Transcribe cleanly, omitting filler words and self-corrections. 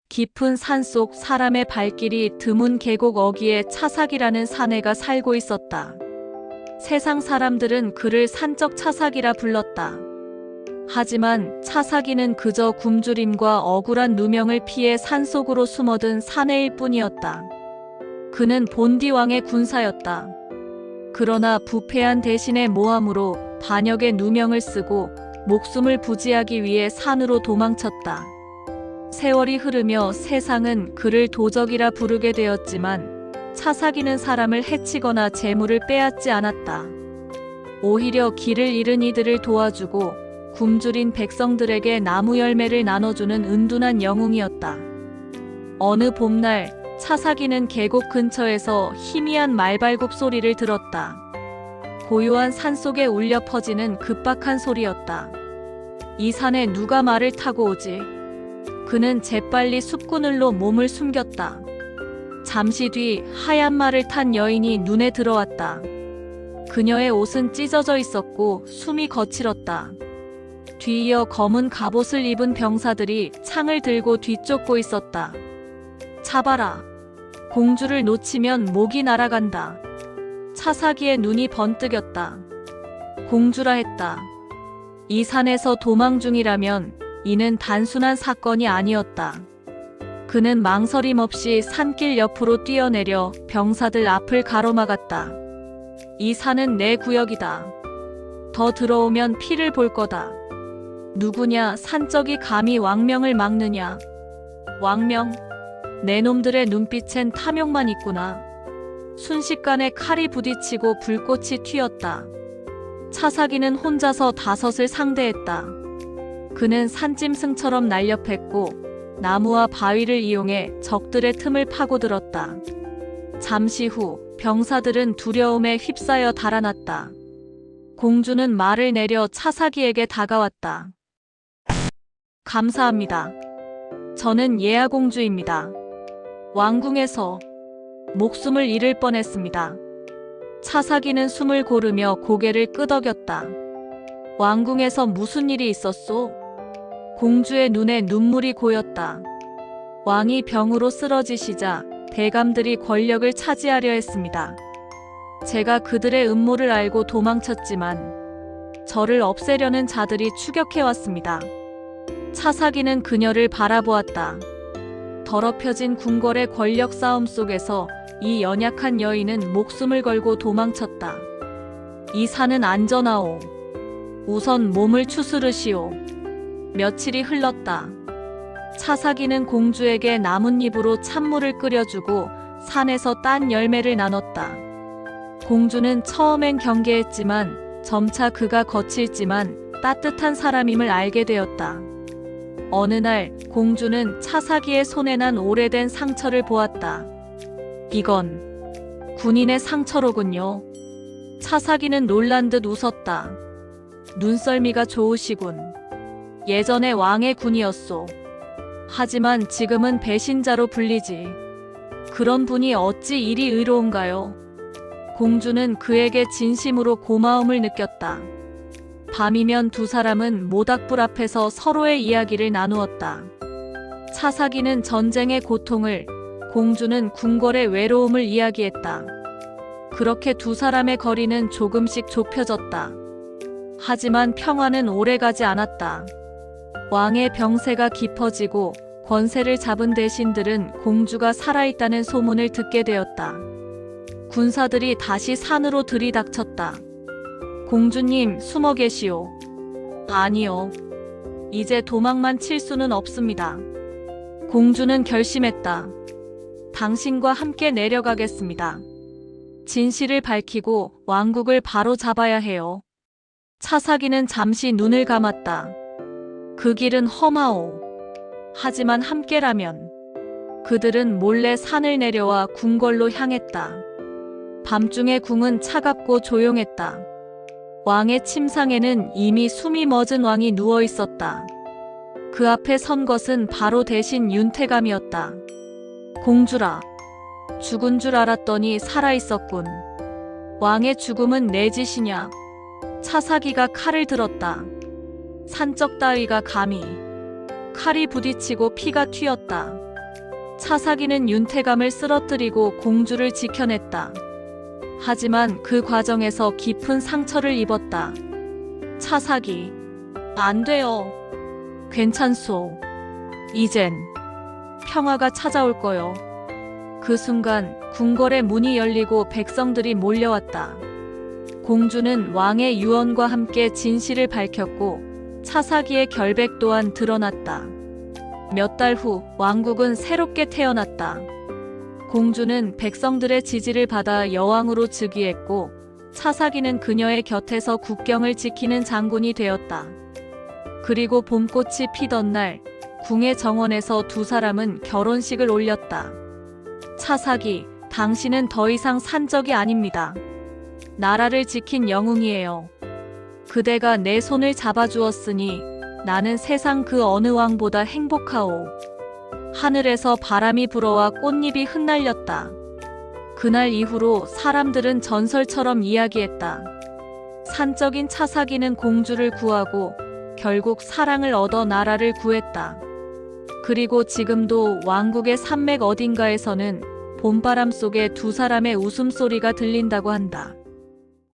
깊은 산속 사람의 발길이 드문 계곡 어귀에 차삭이라는 사내가 살고 있었다. 세상 사람들은 그를 산적 차삭이라 불렀다. 하지만 차삭이는 그저 굶주림과 억울한 누명을 피해 산속으로 숨어든 사내일 뿐이었다. 그는 본디왕의 군사였다. 그러나 부패한 대신의 모함으로 반역의 누명을 쓰고 목숨을 부지하기 위해 산으로 도망쳤다. 세월이 흐르며 세상은 그를 도적이라 부르게 되었지만 차삭이는 사람을 해치거나 재물을 빼앗지 않았다. 오히려 길을 잃은 이들을 도와주고 굶주린 백성들에게 나무 열매를 나눠주는 은둔한 영웅이었다. 어느 봄날 차삭이는 계곡 근처에서 희미한 말발굽 소리를 들었다. 고요한 산속에 울려 퍼지는 급박한 소리였다. 이 산에 누가 말을 타고 오지? 그는 재빨리 숲그늘로 몸을 숨겼다. 잠시 뒤 하얀 말을 탄 여인이 눈에 들어왔다. 그녀의 옷은 찢어져 있었고 숨이 거칠었다. 뒤이어 검은 갑옷을 입은 병사들이 창을 들고 뒤쫓고 있었다. 잡아라. 공주를 놓치면 목이 날아간다. 차삭이의 눈이 번뜩였다. 공주라 했다. 이 산에서 도망 중이라면 이는 단순한 사건이 아니었다. 그는 망설임 없이 산길 옆으로 뛰어내려 병사들 앞을 가로막았다. 이 산은 내 구역이다. 더 들어오면 피를 볼 거다. 누구냐 산적이 감히 왕명을 막느냐. 왕명? 내 놈들의 눈빛엔 탐욕만 있구나. 순식간에 칼이 부딪히고 불꽃이 튀었다. 차삭이는 혼자서 5을 상대했다. 그는 산짐승처럼 날렵했고 나무와 바위를 이용해 적들의 틈을 파고들었다. 잠시 후 병사들은 두려움에 휩싸여 달아났다. 공주는 말을 내려 차삭이에게 다가왔다. 감사합니다. 저는 예아공주입니다. 왕궁에서 목숨을 잃을 뻔했습니다. 차삭이는 숨을 고르며 고개를 끄덕였다. 왕궁에서 무슨 일이 있었소? 공주의 눈에 눈물이 고였다. 왕이 병으로 쓰러지시자 대감들이 권력을 차지하려 했습니다. 제가 그들의 음모를 알고 도망쳤지만 저를 없애려는 자들이 추격해왔습니다. 차삭이는 그녀를 바라보았다. 더럽혀진 궁궐의 권력 싸움 속에서 이 연약한 여인은 목숨을 걸고 도망쳤다. 이 산은 안전하오. 우선 몸을 추스르시오. 며칠이 흘렀다. 차삭이는 공주에게 나뭇잎으로 찬물을 끓여주고 산에서 딴 열매를 나눴다. 공주는 처음엔 경계했지만 점차 그가 거칠지만 따뜻한 사람임을 알게 되었다. 어느 날 공주는 차삭이의 손에 난 오래된 상처를 보았다. 이건 군인의 상처로군요. 차삭이는 놀란 듯 웃었다. 눈썰미가 좋으시군. 예전에 왕의 군이었소. 하지만 지금은 배신자로 불리지. 그런 분이 어찌 이리 의로운가요? 공주는 그에게 진심으로 고마움을 느꼈다. 밤이면 두 사람은 모닥불 앞에서 서로의 이야기를 나누었다. 차삭이는 전쟁의 고통을, 공주는 궁궐의 외로움을 이야기했다. 그렇게 두 사람의 거리는 조금씩 좁혀졌다. 하지만 평화는 오래가지 않았다. 왕의 병세가 깊어지고 권세를 잡은 대신들은 공주가 살아있다는 소문을 듣게 되었다. 군사들이 다시 산으로 들이닥쳤다. 공주님, 숨어 계시오. 아니요. 이제 도망만 칠 수는 없습니다. 공주는 결심했다. 당신과 함께 내려가겠습니다. 진실을 밝히고 왕국을 바로 잡아야 해요. 차삭이는 잠시 눈을 감았다. 그 길은 험하오. 하지만 함께라면. 그들은 몰래 산을 내려와 궁궐로 향했다. 밤중의 궁은 차갑고 조용했다. 왕의 침상에는 이미 숨이 멎은 왕이 누워 있었다. 그 앞에 선 것은 바로 대신 윤태감이었다. 공주라. 죽은 줄 알았더니 살아있었군. 왕의 죽음은 내 짓이냐? 차삭이가 칼을 들었다. 산적 따위가 감히. 칼이 부딪히고 피가 튀었다. 차사기는 윤태감을 쓰러뜨리고 공주를 지켜냈다. 하지만 그 과정에서 깊은 상처를 입었다. 차사기, 안 돼요. 괜찮소. 이젠 평화가 찾아올 거요. 그 순간 궁궐의 문이 열리고 백성들이 몰려왔다. 공주는 왕의 유언과 함께 진실을 밝혔고 차사기의 결백 또한 드러났다. 몇 달 후 왕국은 새롭게 태어났다. 공주는 백성들의 지지를 받아 여왕으로 즉위했고 차사기는 그녀의 곁에서 국경을 지키는 장군이 되었다. 그리고 봄꽃이 피던 날 궁의 정원에서 두 사람은 결혼식을 올렸다. 차사기, 당신은 더 이상 산적이 아닙니다. 나라를 지킨 영웅이에요. 그대가 내 손을 잡아주었으니 나는 세상 그 어느 왕보다 행복하오. 하늘에서 바람이 불어와 꽃잎이 흩날렸다. 그날 이후로 사람들은 전설처럼 이야기했다. 산적인 차사기는 공주를 구하고 결국 사랑을 얻어 나라를 구했다. 그리고 지금도 왕국의 산맥 어딘가에서는 봄바람 속에 두 사람의 웃음소리가 들린다고 한다.